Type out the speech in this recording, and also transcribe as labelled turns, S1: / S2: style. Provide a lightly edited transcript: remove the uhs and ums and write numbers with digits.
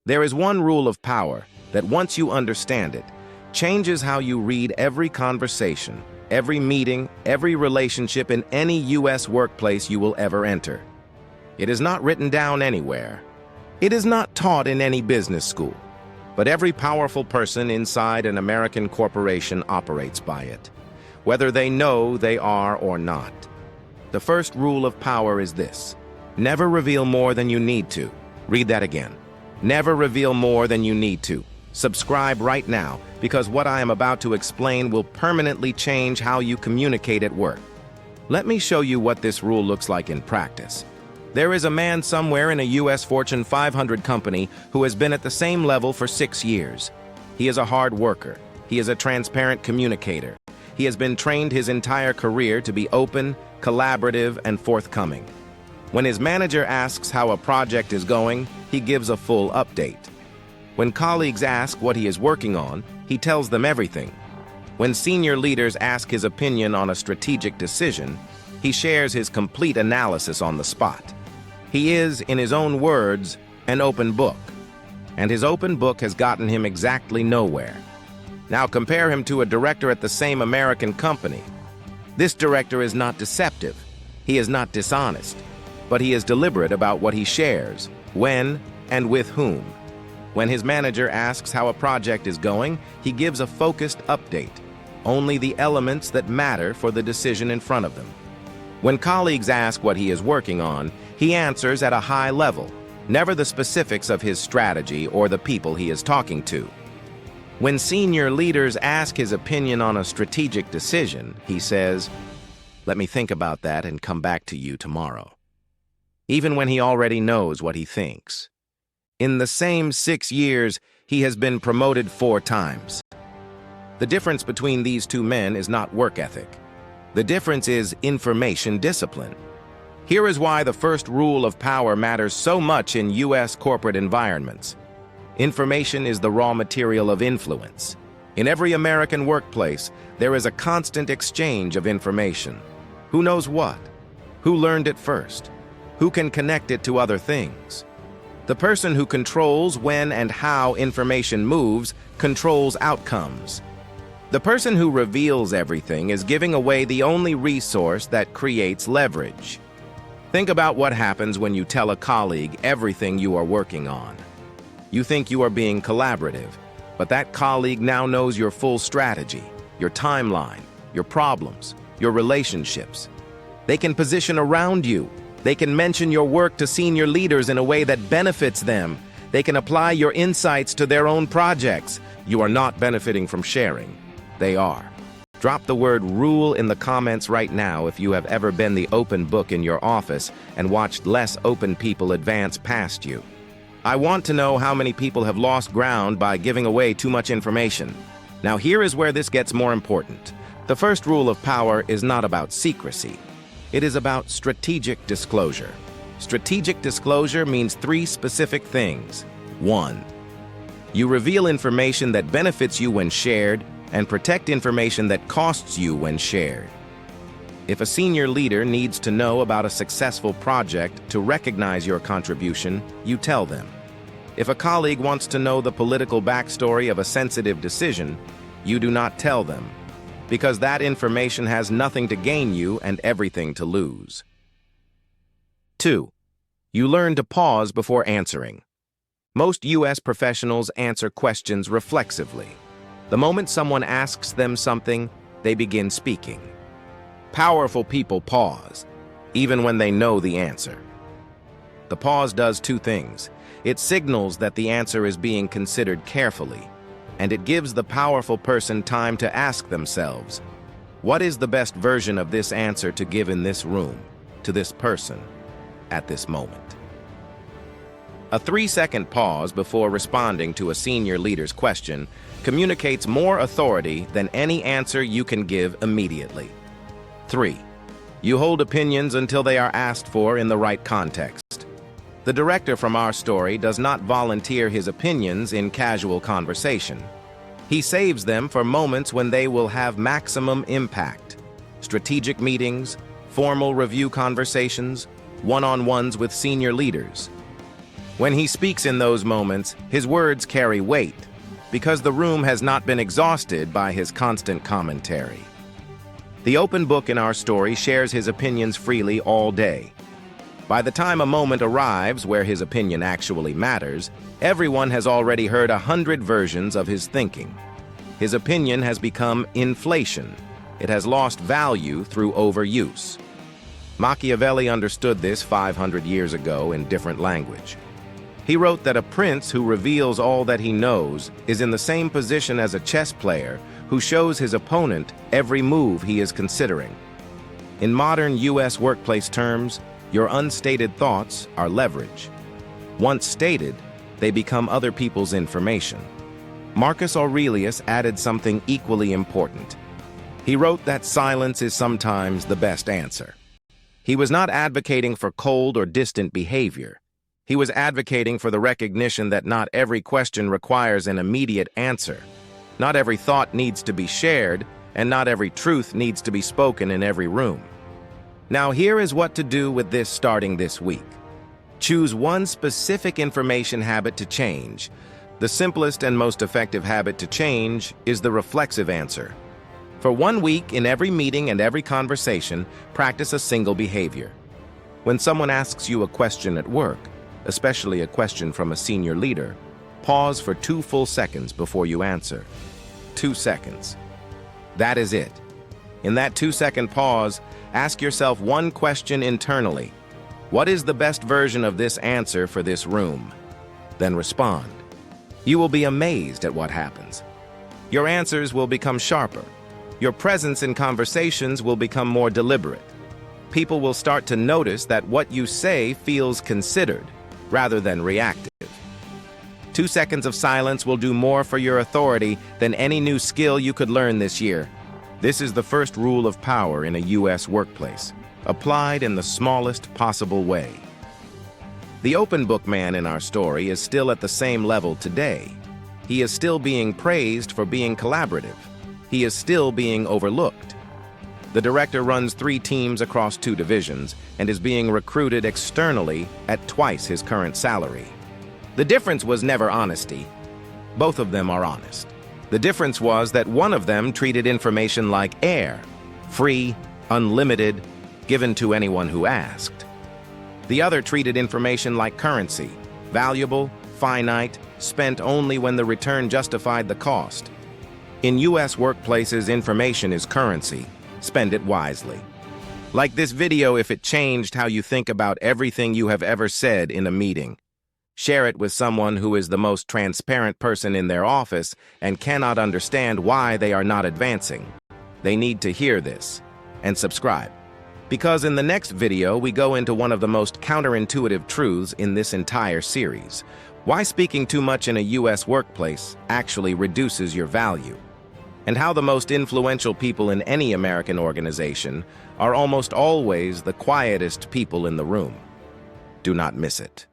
S1: There is one rule of power that once you understand it, changes how you read every conversation, every meeting, every relationship in any U.S. workplace you will ever enter. It is not written down anywhere. It is not taught in any business school. But every powerful person inside an American corporation operates by it, whether they know they are or not. The first rule of power is this: never reveal more than you need to. Read that again. Never reveal more than you need to. Subscribe right now, because what I am about to explain will permanently change how you communicate at work. Let me show you what this rule looks like in practice. There is a man somewhere in a U.S. Fortune 500 company who has been at the same level for 6 years. He is a hard worker. He is a transparent communicator. He has been trained his entire career to be open, collaborative, and forthcoming. When his manager asks how a project is going, he gives a full update. When colleagues ask what he is working on, he tells them everything. When senior leaders ask his opinion on a strategic decision, he shares his complete analysis on the spot. He is, in his own words, an open book. And his open book has gotten him exactly nowhere. Now compare him to a director at the same American company. This director is not deceptive. He is not dishonest. But he is deliberate about what he shares, when, and with whom. When his manager asks how a project is going, he gives a focused update, only the elements that matter for the decision in front of them. When colleagues ask what he is working on, he answers at a high level, never the specifics of his strategy or the people he is talking to. When senior leaders ask his opinion on a strategic decision, he says, "Let me think about that and come back to you tomorrow." Even when he already knows what he thinks. In the same 6 years, he has been promoted 4 times. The difference between these two men is not work ethic. The difference is information discipline. Here is why the first rule of power matters so much in U.S. corporate environments. Information is the raw material of influence. In every American workplace, there is a constant exchange of information. Who knows what? Who learned it first? Who can connect it to other things? The person who controls when and how information moves controls outcomes. The person who reveals everything is giving away the only resource that creates leverage. Think about what happens when you tell a colleague everything you are working on. You think you are being collaborative, but that colleague now knows your full strategy, your timeline, your problems, your relationships. They can position around you. They can mention your work to senior leaders in a way that benefits them. They can apply your insights to their own projects. You are not benefiting from sharing. They are. Drop the word rule in the comments right now if you have ever been the open book in your office and watched less open people advance past you. I want to know how many people have lost ground by giving away too much information. Now here is where this gets more important. The first rule of power is not about secrecy. It is about strategic disclosure. Strategic disclosure means 3 specific things. 1. You reveal information that benefits you when shared and protect information that costs you when shared. If a senior leader needs to know about a successful project to recognize your contribution, you tell them. If a colleague wants to know the political backstory of a sensitive decision, you do not tell them, because that information has nothing to gain you and everything to lose. 2. You learn to pause before answering. Most U.S. professionals answer questions reflexively. The moment someone asks them something, they begin speaking. Powerful people pause, even when they know the answer. The pause does 2 things. It signals that the answer is being considered carefully, and it gives the powerful person time to ask themselves, what is the best version of this answer to give in this room, to this person, at this moment? A 3-second pause before responding to a senior leader's question communicates more authority than any answer you can give immediately. 3. You hold opinions until they are asked for in the right context. The director from our story does not volunteer his opinions in casual conversation. He saves them for moments when they will have maximum impact. Strategic meetings, formal review conversations, one-on-ones with senior leaders. When he speaks in those moments, his words carry weight, because the room has not been exhausted by his constant commentary. The open book in our story shares his opinions freely all day. By the time a moment arrives where his opinion actually matters, everyone has already heard 100 versions of his thinking. His opinion has become inflation. It has lost value through overuse. Machiavelli understood this 500 years ago in different language. He wrote that a prince who reveals all that he knows is in the same position as a chess player who shows his opponent every move he is considering. In modern U.S. workplace terms, your unstated thoughts are leverage. Once stated, they become other people's information. Marcus Aurelius added something equally important. He wrote that silence is sometimes the best answer. He was not advocating for cold or distant behavior. He was advocating for the recognition that not every question requires an immediate answer. Not every thought needs to be shared, and not every truth needs to be spoken in every room. Now, here is what to do with this starting this week. Choose one specific information habit to change. The simplest and most effective habit to change is the reflexive answer. For 1 week, in every meeting and every conversation, practice a single behavior. When someone asks you a question at work, especially a question from a senior leader, pause for 2 full seconds before you answer. 2 seconds. That is it. In that 2-second pause, ask yourself one question internally. What is the best version of this answer for this room? Then respond. You will be amazed at what happens. Your answers will become sharper. Your presence in conversations will become more deliberate. People will start to notice that what you say feels considered, rather than reactive. 2 seconds of silence will do more for your authority than any new skill you could learn this year. This is the first rule of power in a U.S. workplace, applied in the smallest possible way. The open book man in our story is still at the same level today. He is still being praised for being collaborative. He is still being overlooked. The director runs 3 teams across 2 divisions and is being recruited externally at twice his current salary. The difference was never honesty. Both of them are honest. The difference was that one of them treated information like air, free, unlimited, given to anyone who asked. The other treated information like currency, valuable, finite, spent only when the return justified the cost. In U.S. workplaces, information is currency. Spend it wisely. Like this video if it changed how you think about everything you have ever said in a meeting. Share it with someone who is the most transparent person in their office and cannot understand why they are not advancing. They need to hear this. And subscribe. Because in the next video, we go into one of the most counterintuitive truths in this entire series. Why speaking too much in a U.S. workplace actually reduces your value. And how the most influential people in any American organization are almost always the quietest people in the room. Do not miss it.